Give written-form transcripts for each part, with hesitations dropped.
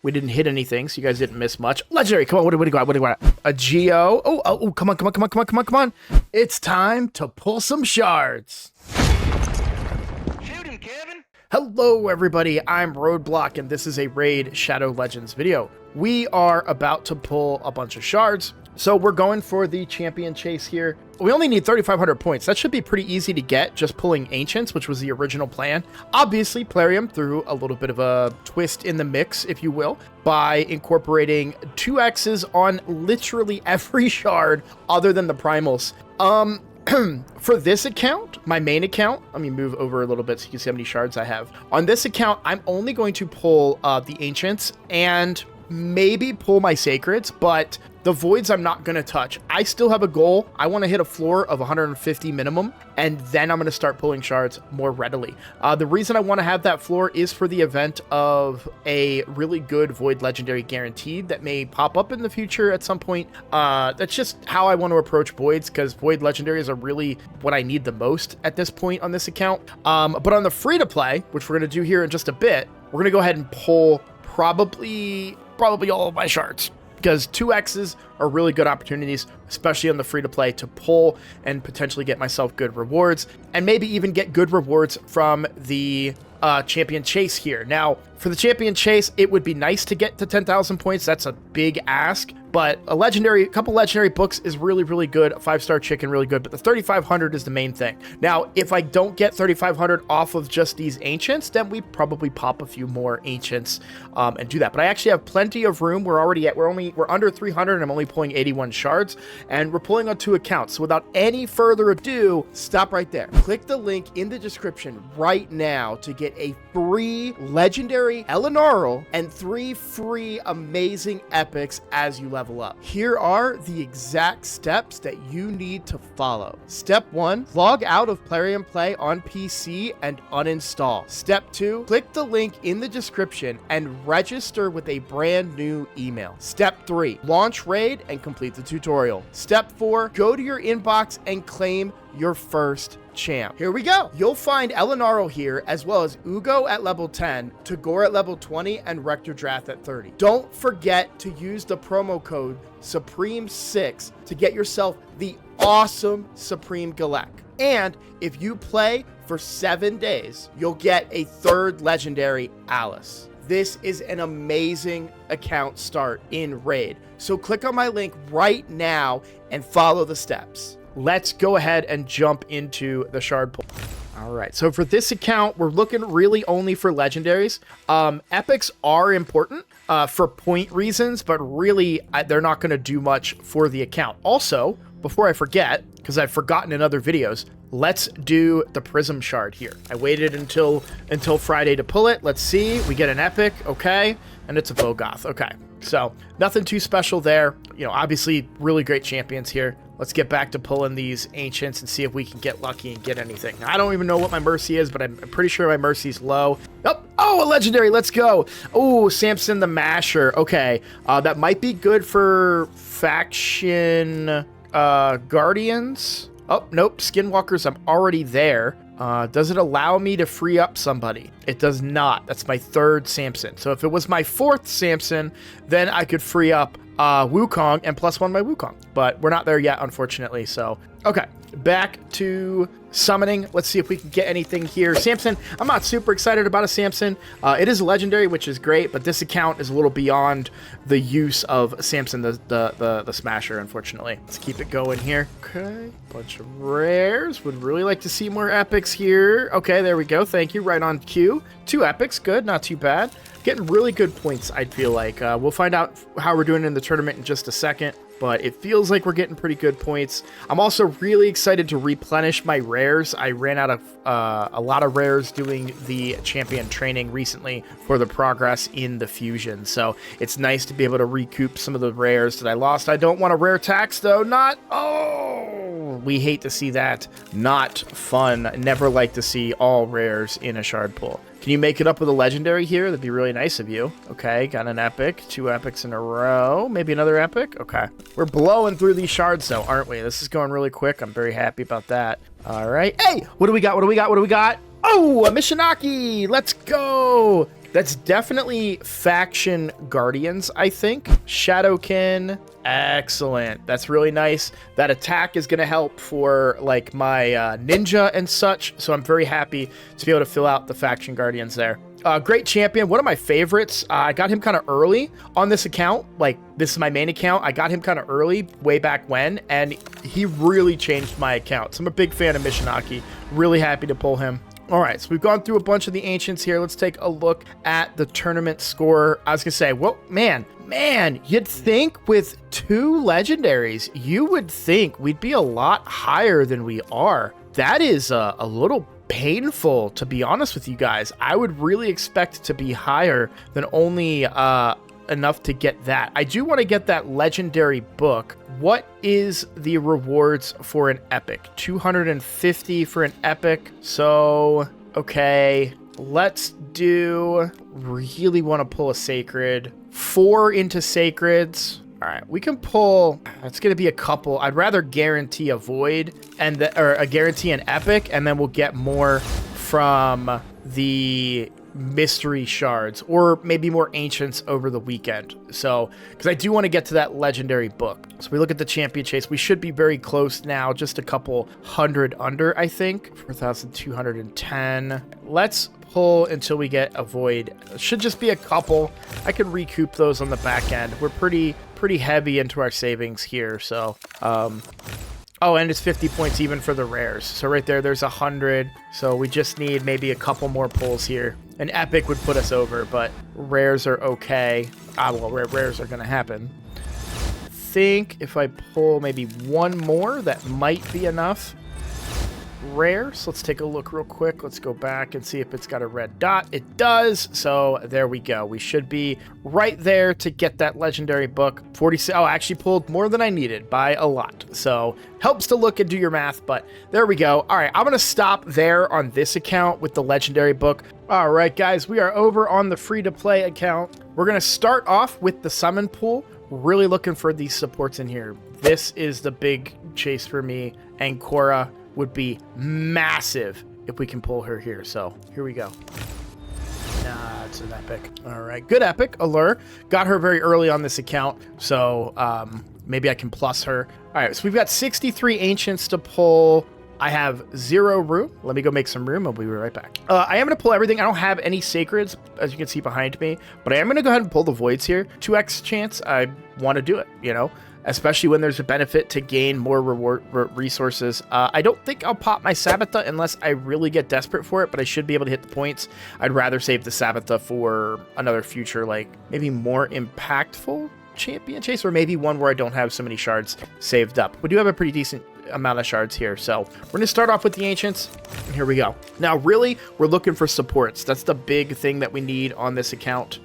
We didn't hit anything, so you guys didn't miss much. Legendary, come on, what do we got? What do we got? A Geo. Oh, come on. It's time to pull some shards. Shoot him, Kevin. Hello, everybody. I'm Roadblock, and this is a Raid Shadow Legends video. We are about to pull a bunch of shards, so we're going for the champion chase here. We only need 3,500 points. That should be pretty easy to get, just pulling Ancients, which was the original plan. Obviously, Plarium threw a little bit of a twist in the mix, if you will, by incorporating 2X's on literally every shard other than the primals. For this account, my main account, let me move over a little bit so you can see how many shards I have. On this account, I'm only going to pull the Ancients and maybe pull my Sacreds, but the Voids I'm not going to touch. I still have a goal. I want to hit a floor of 150 minimum, and then I'm going to start pulling shards more readily. The reason I want to have that floor is for the event of a really good Void Legendary guaranteed that may pop up in the future at some point. That's just how I want to approach Voids, because Void Legendaries are really what I need the most at this point on this account. But on the free-to-play, which we're going to do here in just a bit, we're going to go ahead and pull probably all of my shards, because 2X's are really good opportunities, especially on the free-to-play, to pull and potentially get myself good rewards, and maybe even get good rewards from the champion chase here. Now, for the champion chase, it would be nice to get to 10,000 points. That's a big ask, but a couple legendary books is really, really good. A 5-star chicken, really good, but the 3,500 is the main thing. Now, if I don't get 3,500 off of just these Ancients, then we probably pop a few more Ancients and do that. But I actually have plenty of room. We're under 300, and I'm only pulling 81 shards, and we're pulling on 2 accounts. So without any further ado, stop right there. Click the link in the description right now to get a free legendary Elenaril and 3 free amazing epics as you level up. Here are the exact steps that you need to follow. Step 1, log out of Plarium Play on PC and uninstall. Step 2, click the link in the description and register with a brand new email. Step 3, launch Raid and complete the tutorial. Step 4, go to your inbox and claim your first champ. Here we go. You'll find Elenaril here, as well as Uugo at level 10, Tagoar at level 20, and Rector Drath at 30. Don't forget to use the promo code Supreme6 to get yourself the awesome Supreme Galek. And if you play for 7 days, you'll get a 3rd legendary Alice. This is an amazing account start in Raid. So click on my link right now and follow the steps. Let's go ahead and jump into the shard pull. All right, so for this account, we're looking really only for legendaries. Epics are important for point reasons, but really they're not going to do much for the account. Also, before I forget, because I've forgotten in other videos, let's do the Prism Shard here. I waited until Friday to pull it. Let's see. We get an epic, okay, and it's a Vogoth, okay. So nothing too special there. You know, obviously really great champions here. Let's get back to pulling these Ancients and see if we can get lucky and get anything. I don't even know what my Mercy is, but I'm pretty sure my Mercy's low. Oh, a legendary. Let's go. Oh, Samson the Masher. Okay, that might be good for faction Guardians. Oh, nope. Skinwalkers, I'm already there. Does it allow me to free up somebody? It does not. That's my 3rd Samson. So if it was my 4th Samson, then I could free up Wukong and +1 my Wukong. But we're not there yet, unfortunately. So, okay. Back to summoning. Let's see if we can get anything here. Samson, I'm not super excited about a Samson. It is a legendary, which is great, but this account is a little beyond the use of Samson, the Smasher, unfortunately. Let's keep it going here. Okay, bunch of rares. Would really like to see more epics here. Okay, there we go. Thank you. Right on cue. 2 epics. Good. Not too bad. Getting really good points, I feel like. We'll find out how we're doing in the tournament in just a second, but it feels like we're getting pretty good points. I'm also really excited to replenish my rares. I ran out of a lot of rares doing the champion training recently for the progress in the fusion, so it's nice to be able to recoup some of the rares that I lost. I don't want a rare tax, though. We hate to see that. Not fun. Never like to see all rares in a shard pull. Can you make it up with a legendary here? That'd be really nice of you. Okay, got an epic. 2 epics in a row. Maybe another epic? Okay. We're blowing through these shards, though, aren't we? This is going really quick. I'm very happy about that. All right. Hey, what do we got? Oh, a Mishinaki. Let's go. That's definitely Faction Guardians, I think. Shadowkin. Excellent. That's really nice. That attack is going to help for like my ninja and such. So I'm very happy to be able to fill out the Faction Guardians there. Great champion. One of my favorites. I got him kind of early on this account. Like, this is my main account. I got him kind of early way back when, and he really changed my account. So I'm a big fan of Mishinaki. Really happy to pull him. All right, so we've gone through a bunch of the Ancients here. Let's take a look at the tournament score. I was going to say, well, man, you'd think with 2 legendaries, you would think we'd be a lot higher than we are. That is a little painful, to be honest with you guys. I would really expect to be higher than only enough to get that. I do want to get that legendary book. What is the rewards for an epic? 250 for an epic. So, okay, let's do, really want to pull a sacred. 4 into sacreds. All right, we can pull, it's going to be a couple. I'd rather guarantee a void or guarantee an epic, and then we'll get more from the mystery shards, or maybe more ancients over the weekend. So, because I do want to get to that legendary book. So we look at the champion chase. We should be very close now, just a couple hundred under, I think. 4,210. Let's pull until we get a void. It should just be a couple. I can recoup those on the back end. We're pretty heavy into our savings here. So, oh, and it's 50 points even for the rares. So right there's 100. So we just need maybe a couple more pulls here. An epic would put us over, but rares are okay. Well, rares are going to happen. Think if I pull maybe one more, that might be enough. Rare. So let's take a look real quick. Let's go back and see if it's got a red dot. It does. So there we go. We should be right there to get that legendary book. 46. Oh, I actually pulled more than I needed by a lot. So helps to look and do your math, but there we go. All right, I'm going to stop there on this account with the legendary book. All right, guys, we are over on the free-to-play account. We're going to start off with the summon pool. Really looking for these supports in here. This is the big chase for me, and Cora would be massive if we can pull her here. So here we go. Nah, it's an epic. All right, good epic. Allure. Got her very early on this account, so maybe I can plus her. All right, so we've got 63 ancients to pull. I have 0 room. Let me go make some room. I'll be right back. I am going to pull everything. I don't have any sacreds, as you can see behind me, but I am going to go ahead and pull the voids here. 2x chance. I want to do it, you know, especially when there's a benefit to gain more reward resources. I don't think I'll pop my Sabbatha unless I really get desperate for it, but I should be able to hit the points. I'd rather save the Sabbatha for another future, like maybe more impactful champion chase, or maybe one where I don't have so many shards saved up. We do have a pretty decent amount of shards here, so we're going to start off with the ancients, and here we go. Now, really, we're looking for supports. That's the big thing that we need on this account.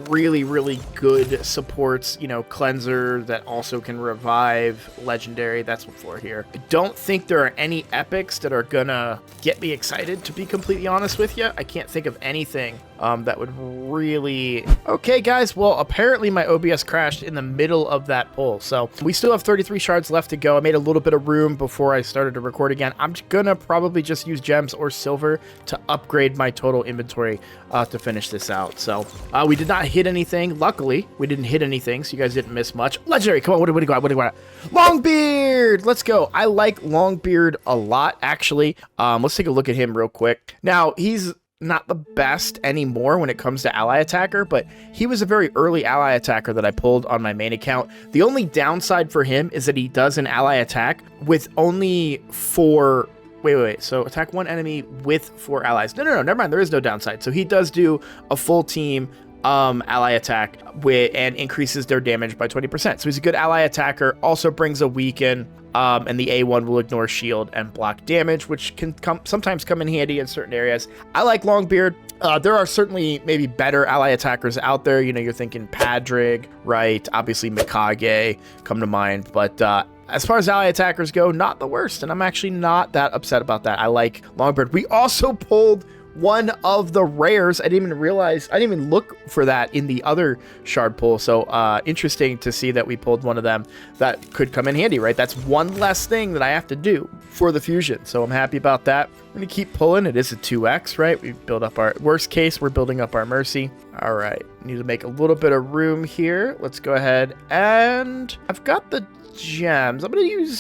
Really good supports, you know, cleanser that also can revive, legendary. That's what for here. I don't think there are any epics that are gonna get me excited, to be completely honest with you. I can't think of anything that would really... Okay, guys, well, apparently my OBS crashed in the middle of that pull, so we still have 33 shards left to go. I made a little bit of room before I started to record again. I'm gonna probably just use gems or silver to upgrade my total inventory to finish this out. So we did not hit anything. Luckily, we didn't hit anything, so you guys didn't miss much. Legendary, come on, what do we got? What do we got? Longbeard, let's go. I like Longbeard a lot, actually. Let's take a look at him real quick. Now, he's not the best anymore when it comes to ally attacker, but he was a very early ally attacker that I pulled on my main account. The only downside for him is that he does an ally attack with only 4... Wait. So attack 1 enemy with 4 allies. No, never mind. There is no downside. So he does do a full team ally attack and increases their damage by 20%. So he's a good ally attacker. Also brings a weaken, and the A1 will ignore shield and block damage, which can sometimes come in handy in certain areas. I like Longbeard. There are certainly maybe better ally attackers out there. You know, you're thinking Padrig, right? Obviously Mikage come to mind, but as far as ally attackers go, not the worst, and I'm actually not that upset about that. I like Longbeard. We also pulled one of the rares. I didn't even realize, I didn't even look for that in the other shard pull, so interesting to see that we pulled one of them. That could come in handy, right? That's one less thing that I have to do for the fusion, so I'm happy about that. I'm going to keep pulling. It is a 2x, right? We build up our worst case. We're building up our mercy. All right. Need to make a little bit of room here. Let's go ahead. And I've got the gems. I'm going to use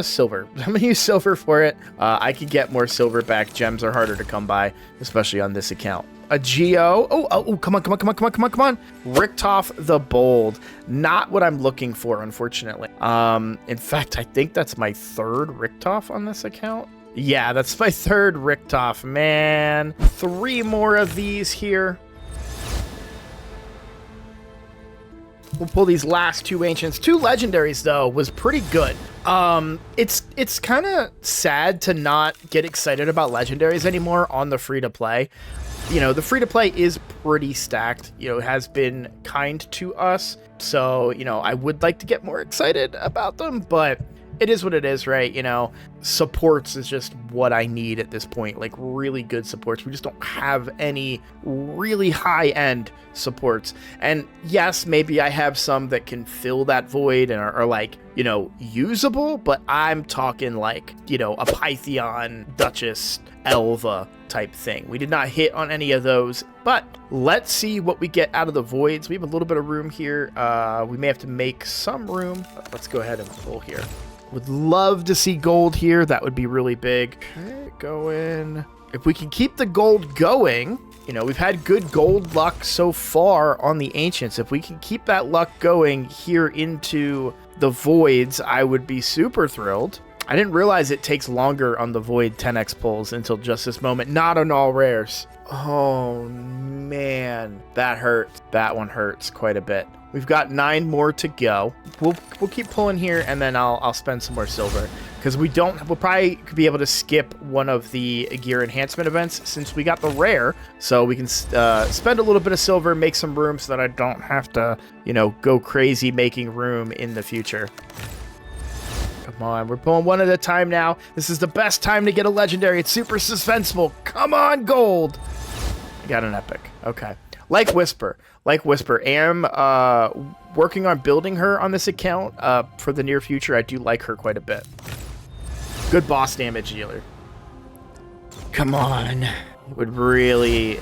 silver. I'm going to use silver for it. I can get more silver back. Gems are harder to come by, especially on this account. A Geo. Oh, come on. Richtof the Bold. Not what I'm looking for, unfortunately. In fact, I think that's my third Richtof on this account. Yeah, that's my third Richtof, man. 3 more of these here. We'll pull these last 2 ancients. 2 legendaries, though, was pretty good. It's kind of sad to not get excited about legendaries anymore on the free-to-play. You know, the free-to-play is pretty stacked. You know, it has been kind to us. So, you know, I would like to get more excited about them, but it is what it is, right? You know, supports is just what I need at this point, like really good supports. We just don't have any really high-end supports. And yes, maybe I have some that can fill that void and are like, you know, usable, but I'm talking like, you know, a Pythion, Duchess, Elva type thing. We did not hit on any of those, but let's see what we get out of the voids. We have a little bit of room here. We may have to make some room. Let's go ahead and pull here. Would love to see gold here. That would be really big. Okay, go in. If we can keep the gold going, you know, we've had good gold luck so far on the Ancients. If we can keep that luck going here into the voids, I would be super thrilled. I didn't realize it takes longer on the void 10x pulls until just this moment. Not on all rares. Oh, man. That hurts. That one hurts quite a bit. We've got 9 more to go. We'll keep pulling here, and then I'll spend some more silver because we'll probably be able to skip one of the gear enhancement events since we got the rare. So we can spend a little bit of silver, make some room so that I don't have to, you know, go crazy making room in the future. Come on, we're pulling one at a time now. This is the best time to get a legendary. It's super suspenseful. Come on, gold. I got an epic. Okay. Like Whisper, am working on building her on this account for the near future. I do like her quite a bit. Good boss damage dealer. Come on. Would really...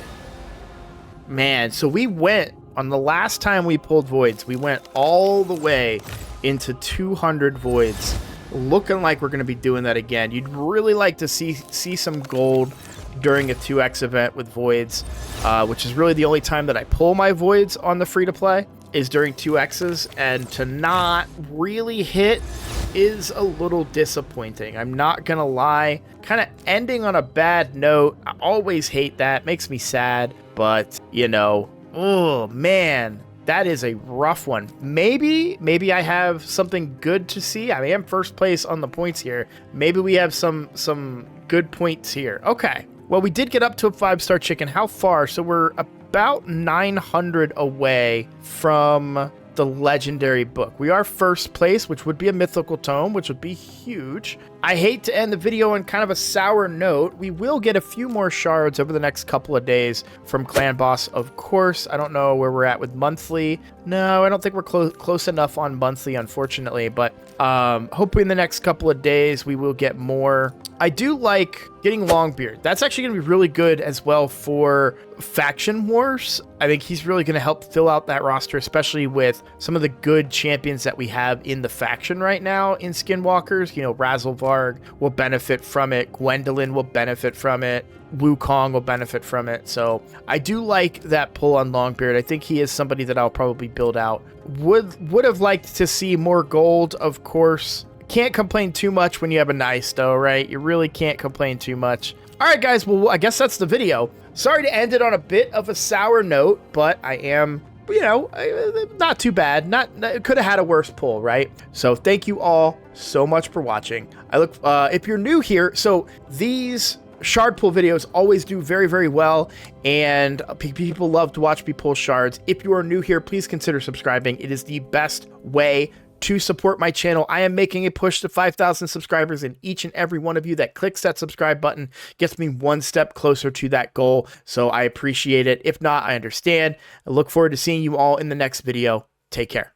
Man, so we went, on the last time we pulled voids, we went all the way into 200 voids. Looking like we're going to be doing that again. You'd really like to see some gold during a 2x event with voids, which is really the only time that I pull my voids on the free-to-play is during 2x's, and to not really hit is a little disappointing. I'm not gonna lie. Kind of ending on a bad note. I always hate that. Makes me sad, but, you know, oh, man. That is a rough one. Maybe I have something good to see. I am first place on the points here. Maybe we have some good points here. Okay. Well, we did get up to a 5-star chicken. How far? So we're about 900 away from the legendary book. We are first place, which would be a mythical tome, which would be huge. I hate to end the video on kind of a sour note. We will get a few more shards over the next couple of days from Clan Boss, of course. I don't know where we're at with monthly. No, I don't think we're close enough on monthly, unfortunately, but hopefully in the next couple of days we will get more. I do like getting Longbeard. That's actually going to be really good as well for Faction Wars. I think he's really going to help fill out that roster, especially with some of the good champions that we have in the faction right now in Skinwalkers. You know, Razzlevarg will benefit from it. Gwendolyn will benefit from it. Wukong will benefit from it. So I do like that pull on Longbeard. I think he is somebody that I'll probably build out. Would have liked to see more gold, of course. Can't complain too much when you have a nice, though, right? You really can't complain too much. All right, guys. Well, I guess that's the video. Sorry to end it on a bit of a sour note, but I am, you know, not too bad. Could have had a worse pull, right? So thank you all so much for watching. If you're new here, so these shard pull videos always do very, very well, and people love to watch me pull shards. If you are new here, please consider subscribing. It is the best way to support my channel. I am making a push to 5,000 subscribers, and each and every one of you that clicks that subscribe button gets me one step closer to that goal. So I appreciate it. If not, I understand. I look forward to seeing you all in the next video. Take care.